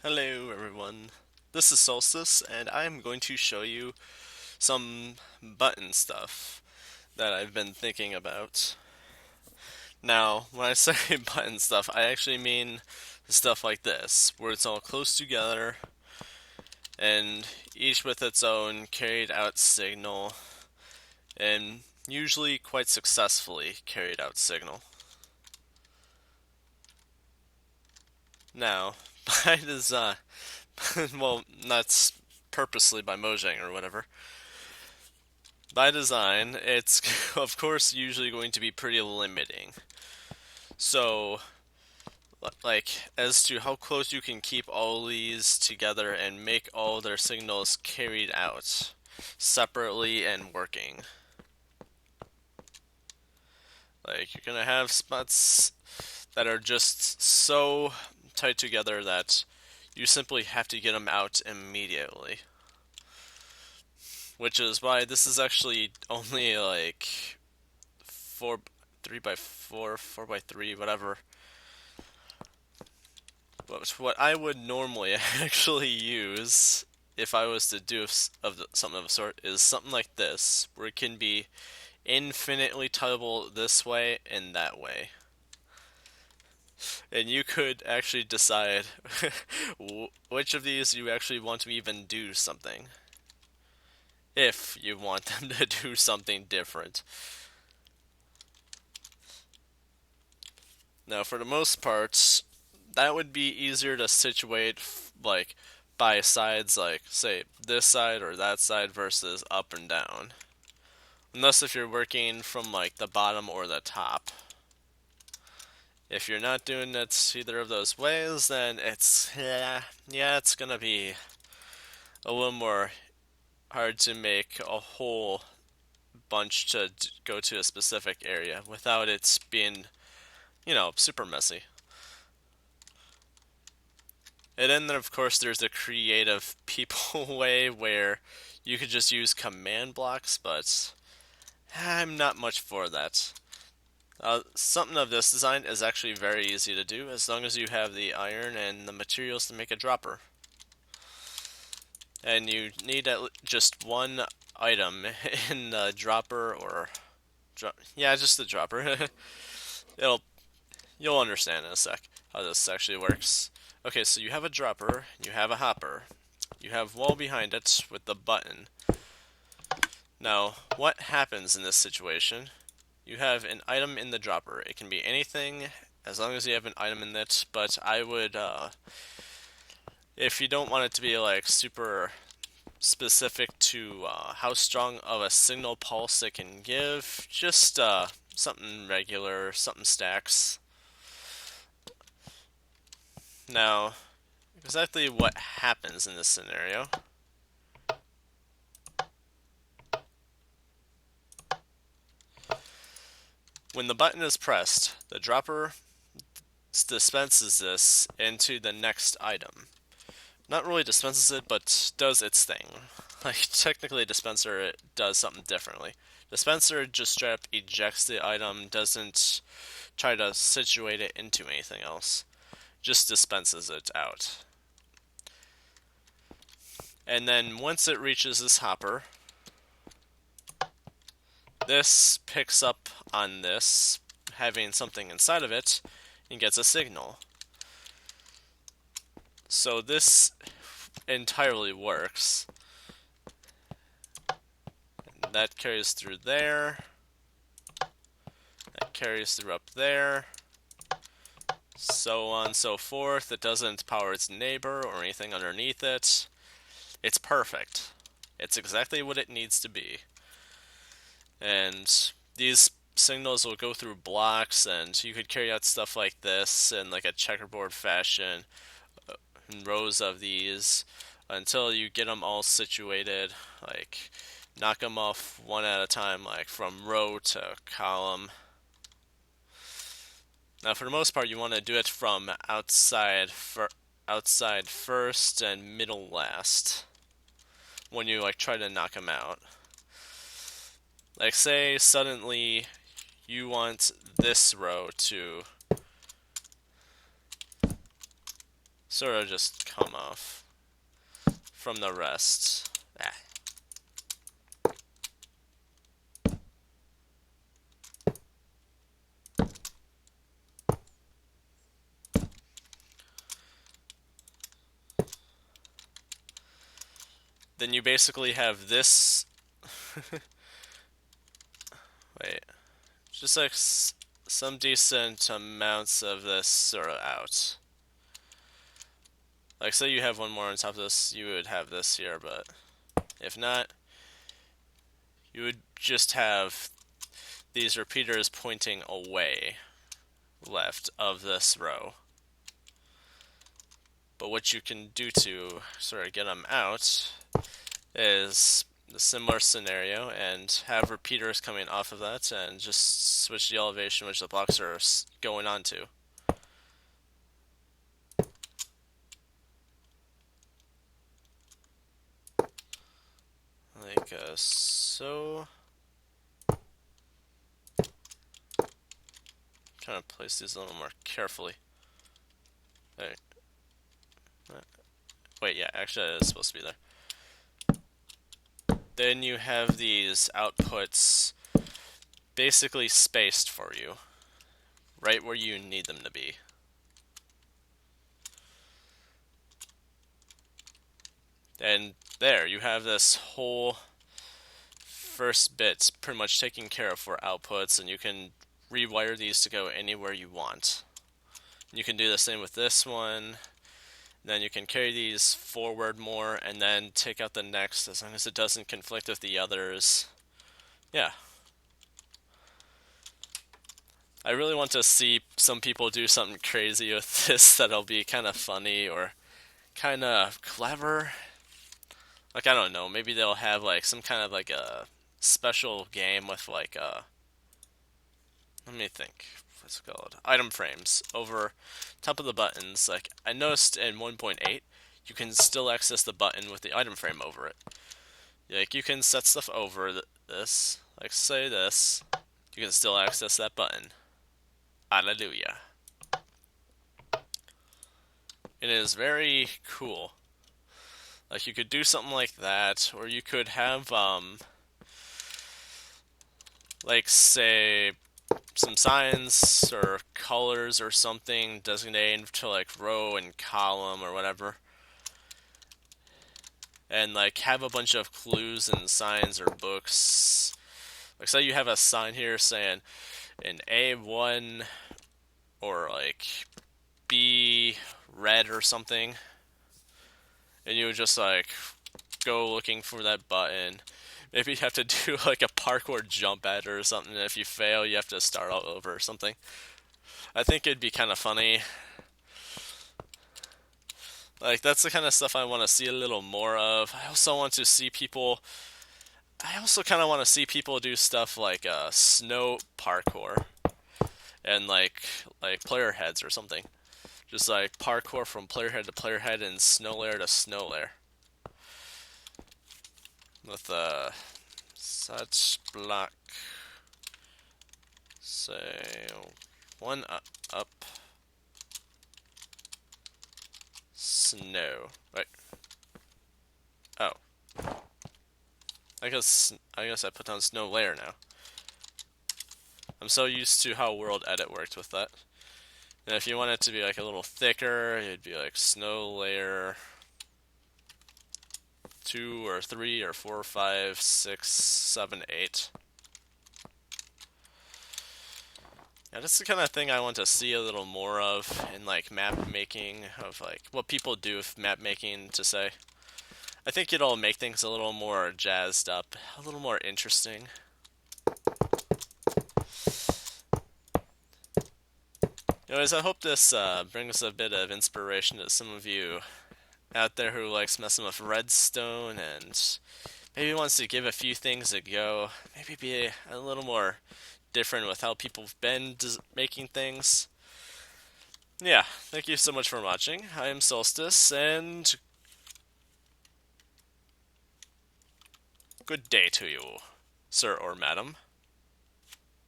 Hello everyone, this is Solstice and I'm going to show you some button stuff that I've been thinking about. Now, when I say button stuff, I actually mean stuff like this, where it's all close together and each with its own carried out signal and usually quite successfully carried out signal. Now, by design, well, that's purposely by Mojang or whatever. By design, it's of course usually going to be pretty limiting. So, like, as to how close you can keep all these together and make all their signals carried out separately and working. Like, you're gonna have spots that are just so tight together that you simply have to get them out immediately. Which is why this is actually only like 3 by 4, 4 by 3, whatever. But what I would normally actually use if I was to do something of the sort is something like this, where it can be infinitely tileable this way and that way. And you could actually decide which of these you actually want to even do something. If you want them to do something different. Now, for the most part, that would be easier to situate, like, by sides, like, say, this side or that side versus up and down. Unless if you're working from, like, the bottom or the top. If you're not doing it either of those ways, then yeah, it's gonna be a little more hard to make a whole bunch to go to a specific area without it being, super messy. And then, of course, there's the creative people way where you could just use command blocks, but I'm not much for that. Something of this design is actually very easy to do as long as you have the iron and the materials to make a dropper. And you need just one item in the dropper or yeah, just the dropper. It'll You'll understand in a sec how this actually works. Okay, so you have a dropper, you have a hopper, you have wall behind it with the button. Now, what happens in this situation? You have an item in the dropper. It can be anything as long as you have an item in it, but I would, if you don't want it to be like super specific to how strong of a signal pulse it can give, just something regular, something stacks. Now, exactly what happens in this scenario. When the button is pressed, the dropper dispenses this into the next item. Not really dispenses it, but does its thing. Like, technically, a dispenser it does something differently. Dispenser just straight up ejects the item, doesn't try to situate it into anything else. Just dispenses it out. And then once it reaches this hopper, this picks up on this, having something inside of it, and gets a signal. So this entirely works. That carries through there. That carries through up there. So on and so forth. It doesn't power its neighbor or anything underneath it. It's perfect. It's exactly what it needs to be. And these signals will go through blocks, and you could carry out stuff like this in like a checkerboard fashion, in rows of these, until you get them all situated, like knock them off one at a time, like from row to column. Now, for the most part, you want to do it from outside first and middle last when you like try to knock them out. Like, say suddenly you want this row to sort of just come off from the rest. Ah. Then you basically have this. Wait, just like some decent amounts of this sort of out. Like, say you have one more on top of this, you would have this here, but if not, you would just have these repeaters pointing away left of this row. But what you can do to sort of get them out is a similar scenario and have repeaters coming off of that and just switch the elevation which the blocks are going onto. Like so. Trying to place these a little more carefully. Right. Wait, yeah, actually it's supposed to be there. Then you have these outputs basically spaced for you, right where you need them to be. And there, you have this whole first bit pretty much taken care of for outputs, and you can rewire these to go anywhere you want. You can do the same with this one. Then you can carry these forward more and then take out the next as long as it doesn't conflict with the others. Yeah. I really want to see some people do something crazy with this that'll be kind of funny or kind of clever. Like, I don't know, maybe they'll have like some kind of like a special game with like let me think. What's it called? Item frames over top of the buttons. Like, I noticed in 1.8, you can still access the button with the item frame over it. Like, you can set stuff over this. Like, say this. You can still access that button. Hallelujah. It is very cool. Like, you could do something like that, or you could have, like, say, some signs or colors or something designated to like row and column or whatever, and like have a bunch of clues and signs or books. Like, say you have a sign here saying in A1 or like B red or something, and you would just like go looking for that button. Maybe you have to do like a parkour jump at it or something. If you fail, you have to start all over or something. I think it'd be kind of funny. Like, that's the kind of stuff I want to see a little more of. I also want to see people. I also kind of want to see people do stuff like snow parkour and like player heads or something. Just like parkour from player head to player head and snow layer to snow layer. With such block, say one up snow. Right. Oh. I guess I put down snow layer now. I'm so used to how World Edit worked with that. And if you want it to be like a little thicker, it'd be like snow layer 2 or 3 or 4, 5, 6, 7, 8. Yeah, that's the kind of thing I want to see a little more of in like map making, of like what people do with map making to say. I think it'll make things a little more jazzed up, a little more interesting. Anyways, I hope this brings a bit of inspiration to some of you out there who likes messing with Redstone and maybe wants to give a few things a go. Maybe be a little more different with how people have been making things. Yeah, thank you so much for watching. I am Solstice, and good day to you, sir or madam.